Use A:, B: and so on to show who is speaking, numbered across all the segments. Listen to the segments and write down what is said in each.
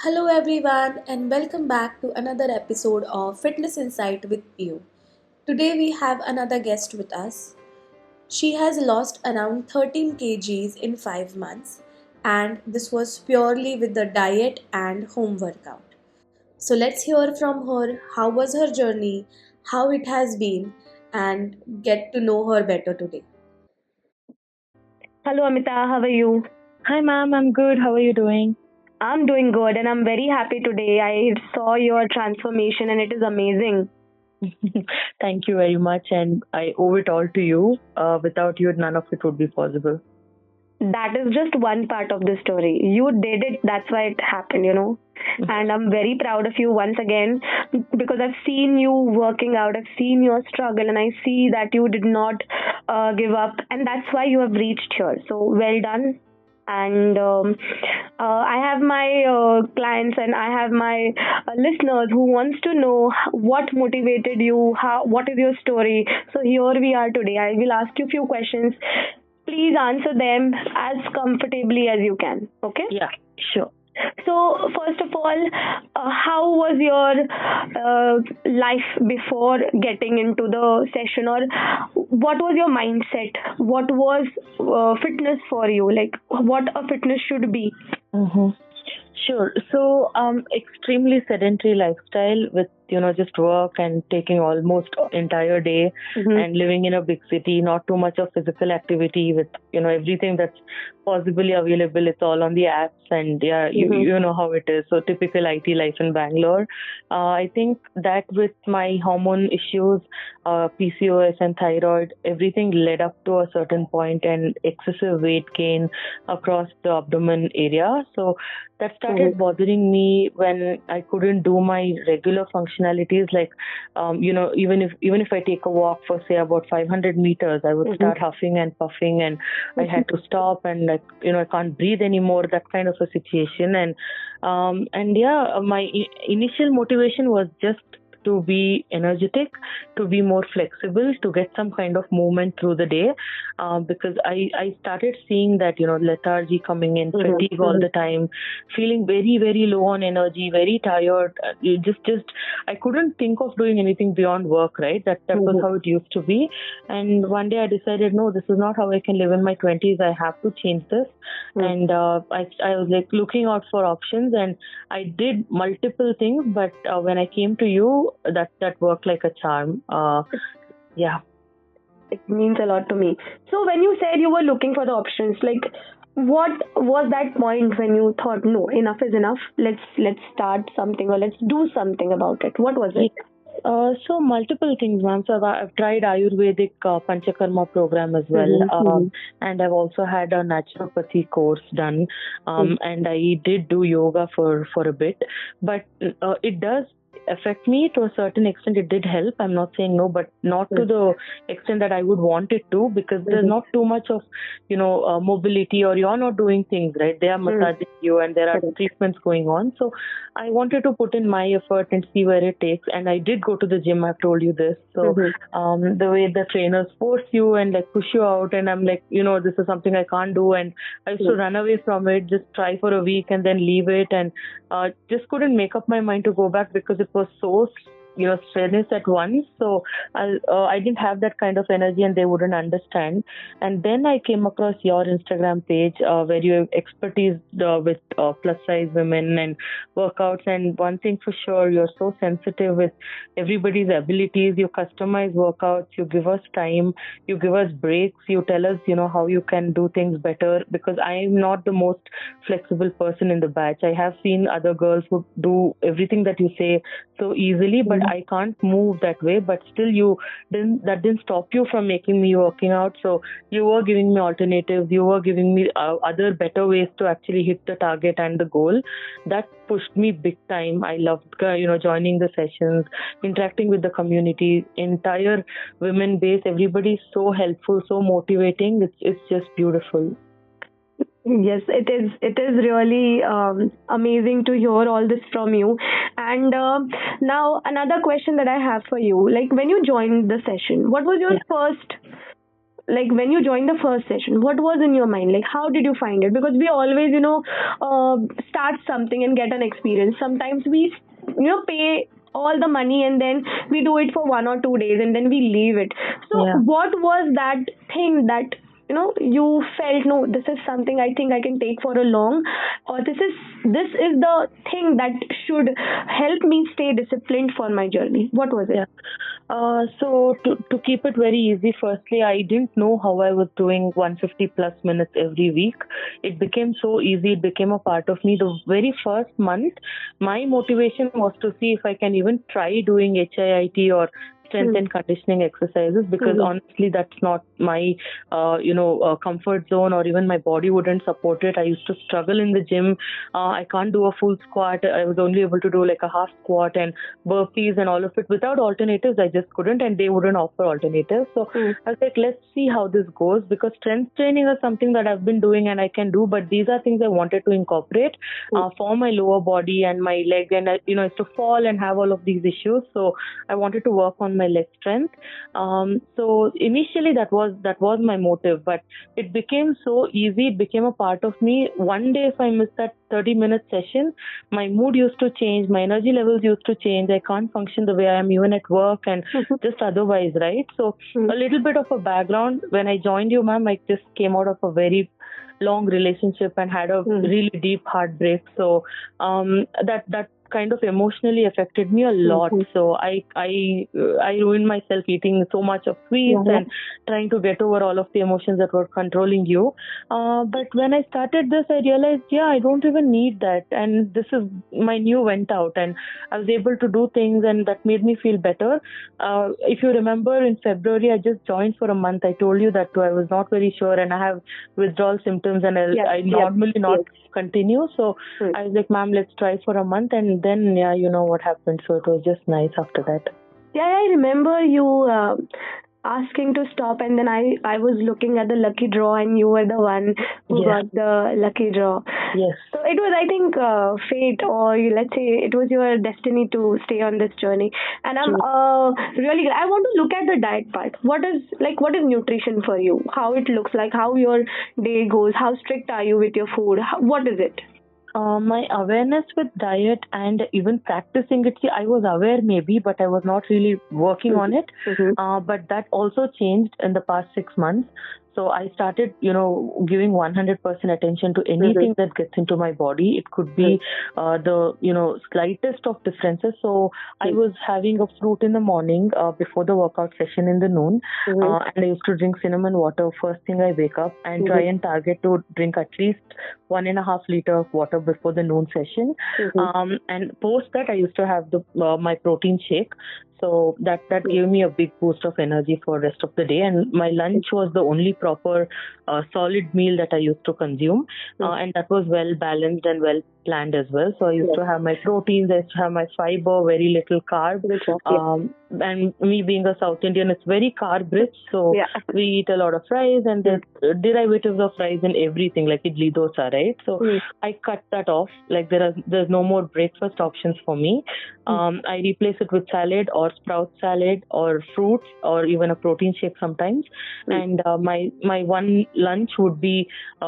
A: Hello, everyone, and welcome back to another episode of Fitness Insight with Piyu. Today, we have another guest with us. She has lost around 13 kgs in 5 months, and this was purely with the diet and home workout. So, let's hear from her how was her journey, how it has been, and get to know her better today.
B: Hello, Amitha. How are you?
C: Hi, ma'am. I'm good. How are you doing?
B: I'm doing good and I'm very happy today. I saw your transformation and it is amazing.
C: Thank you very much, and I owe it all to you. Without you, none of it would be possible.
B: That is just one part of the story. You did it, that's why it happened. And I'm very proud of you once again because I've seen you working out, I've seen your struggle, and I see that you did not give up, and that's why you have reached here. So, well done. And I have my clients and I have my listeners who wants to know what motivated you, what is your story. So here we are today. I will ask you a few questions. Please answer them as comfortably as you can. Okay.
C: Yeah, sure.
B: So first of all, how was your life before getting into the session, or what was your mindset? What was fitness for you? Like what a fitness should be?
C: Mm-hmm. Sure. So, extremely sedentary lifestyle with just work and taking almost entire day
B: Mm-hmm.
C: and living in a big city. Not too much of physical activity with everything that's possibly available. It's all on the apps, and yeah, you
B: Mm-hmm.
C: you know how it is. So typical IT life in Bangalore. I think that with my hormone issues, PCOS and thyroid, everything led up to a certain point and excessive weight gain across the abdomen area. So that started bothering me when I couldn't do my regular functionalities. Like, even if I take a walk for say about 500 meters, I would
B: Mm-hmm.
C: start huffing and puffing, and I had to stop, and like I can't breathe anymore. That kind of a situation, and yeah, my initial motivation was just to be energetic, to be more flexible, to get some kind of movement through the day, because I started seeing that lethargy coming in, fatigue all the time, feeling very very low on energy, very tired. Just I couldn't think of doing anything beyond work. Right, that was how it used to be. And one day I decided, no, this is not how I can live in my 20s. I have to change this. And I was like looking out for options, and I did multiple things, but when I came to you, that worked like a charm. Yeah.
B: It means a lot to me. So when you said you were looking for the options, like what was that point when you thought, no, enough is enough. Let's start something or let's do something about it. What was it?
C: So multiple things, ma'am. So I've tried Ayurvedic Panchakarma program as well, and I've also had a naturopathy course done, and I did do yoga for a bit, but it does affect me to a certain extent. It did help. I'm not saying no, but not to the extent that I would want it to, because there's not too much of mobility, or you're not doing things right. They are massaging you, and there are treatments going on. So I wanted to put in my effort and see where it takes. And I did go to the gym. I've told you this. So the way the trainers force you and like push you out, and I'm like, this is something I can't do. And I used to run away from it, just try for a week and then leave it, and just couldn't make up my mind to go back because it was so strenuous at once. So I didn't have that kind of energy, and they wouldn't understand. And then I came across your Instagram page, where you have expertise with plus size women and workouts. And one thing for sure, you're so sensitive with everybody's abilities. You customize workouts, you give us time, you give us breaks, you tell us how you can do things better, because I'm not the most flexible person in the batch. I have seen other girls who do everything that you say so easily, but I can't move that way. But still, that didn't stop you from making me working out. So you were giving me alternatives, you were giving me other better ways to actually hit the target and the goal. That pushed me big time. I loved joining the sessions, interacting with the community, entire women base. Everybody's so helpful, so motivating. It's just beautiful.
B: Yes, it is. It is really amazing to hear all this from you. And now another question that I have for you: like when you joined the session, what was your first like when you joined the first session, what was in your mind? Like, how did you find it? Because we always, start something and get an experience. Sometimes we, pay all the money and then we do it for 1 or 2 days and then we leave it. So,
C: Yeah.
B: what was that thing that you felt, no, this is something I think I can take for a long, or this is the thing that should help me stay disciplined for my journey? What was it?
C: Yeah. So to keep it very easy, firstly, I didn't know how I was doing 150 plus minutes every week. It became so easy. It became a part of me. The very first month, my motivation was to see if I can even try doing HIIT or strength and conditioning exercises, because honestly, that's not my comfort zone, or even my body wouldn't support it. I used to struggle in the gym. I can't do a full squat. I was only able to do like a half squat and burpees and all of it without alternatives. I just couldn't, and they wouldn't offer alternatives. So I was like, let's see how this goes, because strength training is something that I've been doing and I can do, but these are things I wanted to incorporate for my lower body and my leg. And I used to fall and have all of these issues. So I wanted to work on my leg strength. So initially that was my motive, but it became so easy. It became a part of me. One day, if I missed that 30-minute session, my mood used to change, my energy levels used to change. I can't function the way I am even at work and just otherwise, right? So a little bit of a background. When I joined you, ma'am, I just came out of a very long relationship and had a really deep heartbreak. So that kind of emotionally affected me a lot. So I ruined myself eating so much of sweets and trying to get over all of the emotions that were controlling you. But when I started this, I realized, I don't even need that. And this is my new went out, and I was able to do things, and that made me feel better. If you remember, in February, I just joined for a month. I told you that too. I was not very sure, and I have withdrawal symptoms, and I normally not continue. So I was like, ma'am, let's try for a month. And then, you know what happened. So it was just nice after that.
B: Yeah, I remember you asking to stop, and then I was looking at the lucky draw, and you were the one who got the lucky draw.
C: Yes.
B: So it was, I think, fate, or let's say it was your destiny to stay on this journey. And I'm really glad. I want to look at the diet part. What is nutrition for you? How it looks like? How your day goes? How strict are you with your food? What is it?
C: My awareness with diet and even practicing it, see, I was aware maybe, but I was not really working on it. But that also changed in the past 6 months. So I started, giving 100% attention to anything that gets into my body. It could be the, slightest of differences. So I was having a fruit in the morning before the workout session in the noon. And I used to drink cinnamon water first thing I wake up, and try and target to drink at least 1.5 liter of water before the noon session. And post that, I used to have my protein shake. So that gave me a big boost of energy for the rest of the day. And my lunch was the only proper solid meal that I used to consume. And that was well balanced and well planned as well. So I used to have my proteins, I used to have my fiber, very little carb. And me being a South Indian, it's very carb rich. So we eat a lot of fries, and there's derivatives of fries in everything, like idli dosa, right? So I cut that off. Like there's no more breakfast options for me. I replace it with salad or sprout salad or fruits or even a protein shake sometimes. And my one lunch would be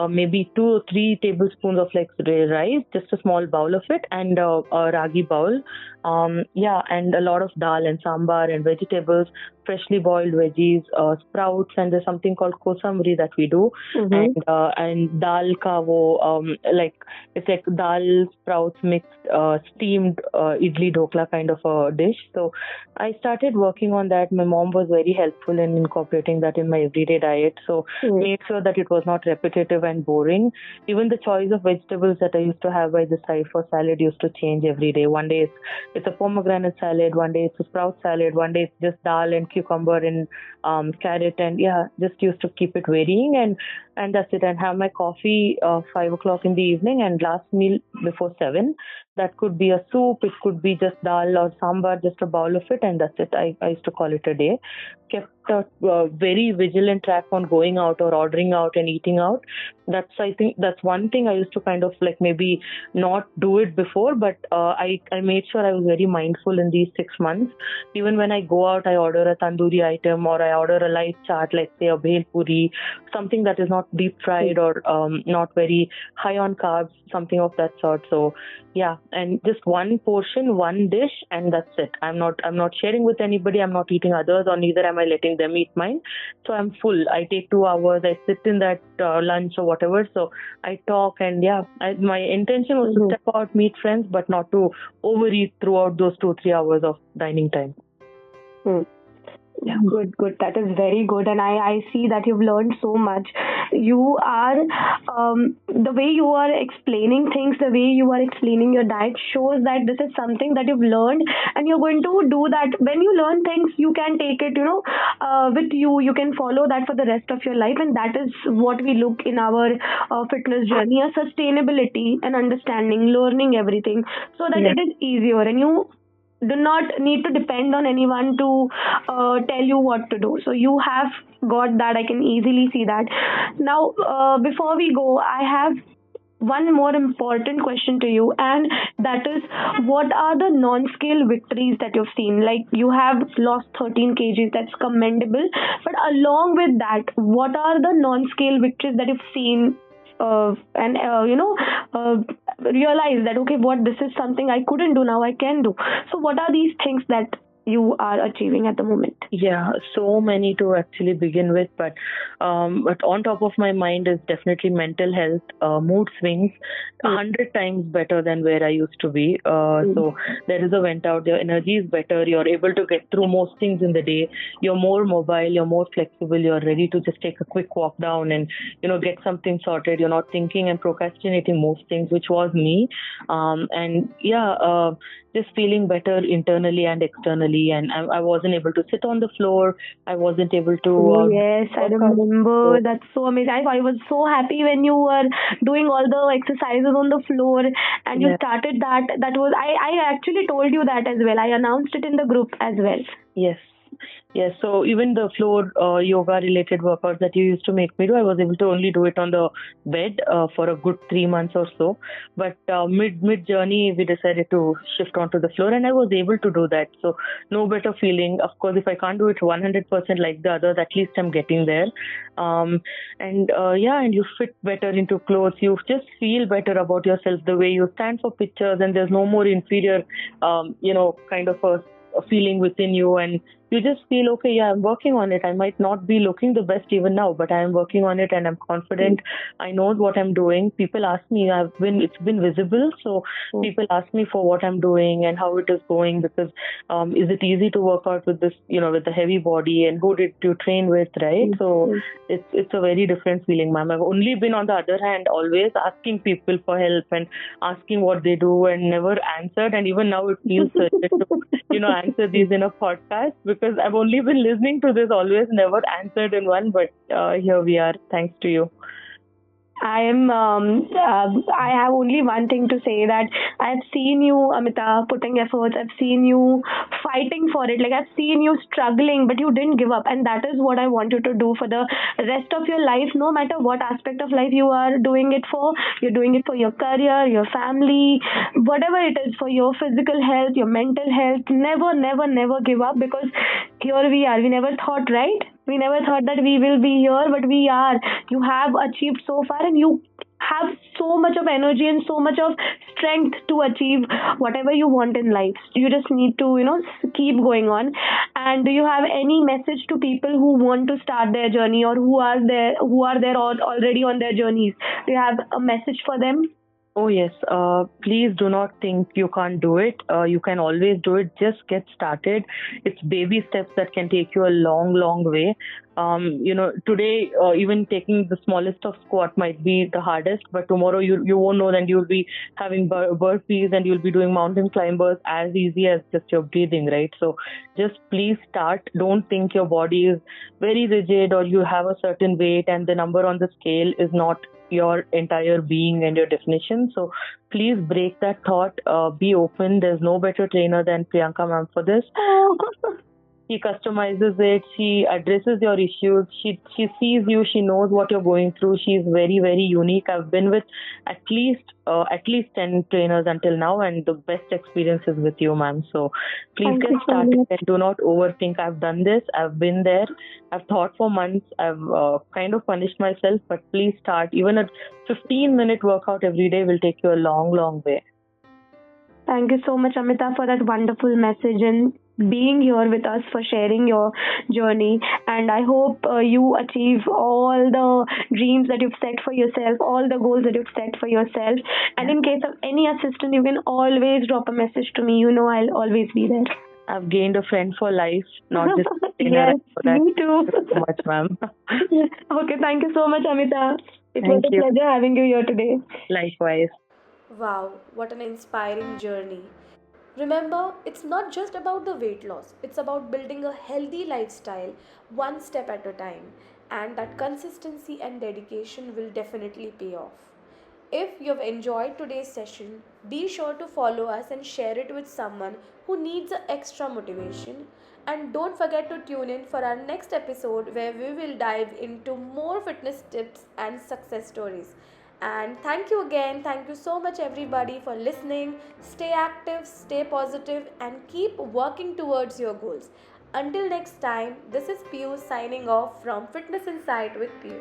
C: maybe 2 or 3 tablespoons of like rice, just a small bowl of it, and a ragi bowl. And a lot of dal and sambar and vegetables, freshly boiled veggies, sprouts, and there's something called kosamri that we do, and dal kavo, it's like dal sprouts mixed, steamed idli dokla kind of a dish. So I started working on that. My mom was very helpful in incorporating that in my everyday diet. So made sure that it was not repetitive and boring. Even the choice of vegetables that I used to have by the side for salad used to change every day. One day it's a pomegranate salad, one day it's a sprout salad, one day it's just dal and cucumber and carrot, and just used to keep it varying, and that's it. And have my coffee 5 o'clock in the evening, and last meal before 7. That could be a soup, it could be just dal or sambar, just a bowl of it, and that's it. I used to call it a day. Kept a very vigilant track on going out or ordering out and eating out. I think that's one thing I used to kind of like maybe not do it before, but I made sure I was very mindful in these 6 months. Even when I go out, I order a tandoori item or I order a light chaat, like say a bhel puri, something that is not deep fried or not very high on carbs, something of that sort. So yeah, and just one portion, one dish, and that's it. I'm not sharing with anybody. I'm not eating others, or neither am I letting them eat mine. So I'm full. I take 2 hours. I sit in that lunch or whatever. So I talk, and yeah, my intention was to step out, meet friends, but not to overeat throughout those 2-3 hours of dining time.
B: Yeah. Good. That is very good. And I see that you've learned so much. You are, the way you are explaining things, the way you are explaining your diet shows that this is something that you've learned and you're going to do that. When you learn things, you can take it, with you. You can follow that for the rest of your life. And that is what we look in our fitness journey, a sustainability and understanding, learning everything so that it is easier. And you do not need to depend on anyone to tell you what to do. So you have got that. I can easily see that. Now, before we go, I have one more important question to you, and that is, what are the non-scale victories that you've seen? Like, you have lost 13 kgs, that's commendable, but along with that, what are the non-scale victories that you've seen, and realize that, okay, what, this is something I couldn't do, now I can do. So what are these things that you are achieving at the moment?
C: Yeah, so many to actually begin with, but on top of my mind is definitely mental health, mood swings, 100 times better than where I used to be. So there is a vent out, your energy is better, you're able to get through most things in the day, you're more mobile, you're more flexible, you're ready to just take a quick walk down and, get something sorted. You're not thinking and procrastinating most things, which was me. And yeah, just feeling better internally and externally. And I wasn't able to sit on the floor. I wasn't able to.
B: Yes, I remember. That's so amazing. I was so happy when you were doing all the exercises on the floor and you started that. That was, I actually told you that as well. I announced it in the group as well.
C: Yes. Yes, so even the floor yoga related workouts that you used to make me do, I was able to only do it on the bed for a good 3 months or so. But mid journey, we decided to shift onto the floor, and I was able to do that. So no better feeling. Of course, if I can't do it 100% like the others, at least I'm getting there. And you fit better into clothes. You just feel better about yourself, the way you stand for pictures, and there's no more inferior, kind of a feeling within you, and you just feel, okay, yeah, I'm working on it. I might not be looking the best even now, but I am working on it and I'm confident. I know what I'm doing. People ask me, it's been visible. So people ask me for what I'm doing and how it is going, because is it easy to work out with this, with the heavy body, and who did you train with, right? So it's a very different feeling, ma'am. I've only been, on the other hand, always asking people for help and asking what they do, and never answered. And even now it feels to, answer these in a podcast, because I've only been listening to this, always never answered in one, but here we are, thanks to you.
B: I have only one thing to say, that I've seen you, Amitha, putting efforts. I've seen you fighting for it. Like, I've seen you struggling, but you didn't give up. And that is what I want you to do for the rest of your life. No matter what aspect of life you are doing it for, you're doing it for your career, your family, whatever it is, for your physical health, your mental health. Never, never, never give up, because here we are. We never thought, right? We never thought that we will be here, but we are. You have achieved so far, and you have so much of energy and so much of strength to achieve whatever you want in life. You just need to, keep going on. And do you have any message to people who want to start their journey, or who are there already on their journeys? Do you have a message for them?
C: Oh, yes. Please do not think you can't do it. You can always do it. Just get started. It's baby steps that can take you a long, long way. Today, even taking the smallest of squat might be the hardest, but tomorrow you won't know that you'll be having burpees and you'll be doing mountain climbers as easy as just your breathing, right? So just please start. Don't think your body is very rigid, or you have a certain weight and the number on the scale is not your entire being and your definition. So please break that thought. Be open. There's no better trainer than Priyanka ma'am for this. She customizes it. She addresses your issues. She sees you. She knows what you're going through. She's very very unique. I've been with at least 10 trainers until now, and the best experience is with you, ma'am. So please
B: Thank
C: get
B: you so
C: started
B: much.
C: and do not overthink. I've done this. I've been there. I've thought for months. I've kind of punished myself, but please start. Even a 15-minute workout every day will take you a long, long way.
B: Thank you so much, Amita, for that wonderful message and being here with us for sharing your journey. And I hope you achieve all the dreams that you've set for yourself, all the goals that you've set for yourself. And in case of any assistance, you can always drop a message to me. You know, I'll always be there.
C: I've gained a friend for life, not just a trainer. I
B: Yes,
C: know that.
B: me too.
C: Thank you so much, ma'am.
B: Okay, thank you so much, Amita. It was
C: Thank
B: a
C: you.
B: pleasure having you here today.
C: Likewise.
A: Wow, what an inspiring journey. Remember, it's not just about the weight loss, it's about building a healthy lifestyle one step at a time, and that consistency and dedication will definitely pay off. If you've enjoyed today's session, be sure to follow us and share it with someone who needs a extra motivation. And don't forget to tune in for our next episode where we will dive into more fitness tips and success stories. And thank you again. Thank you so much, everybody, for listening. Stay active, stay positive, and keep working towards your goals. Until next time, this is Piyu signing off from Fitness Insight with Piyu.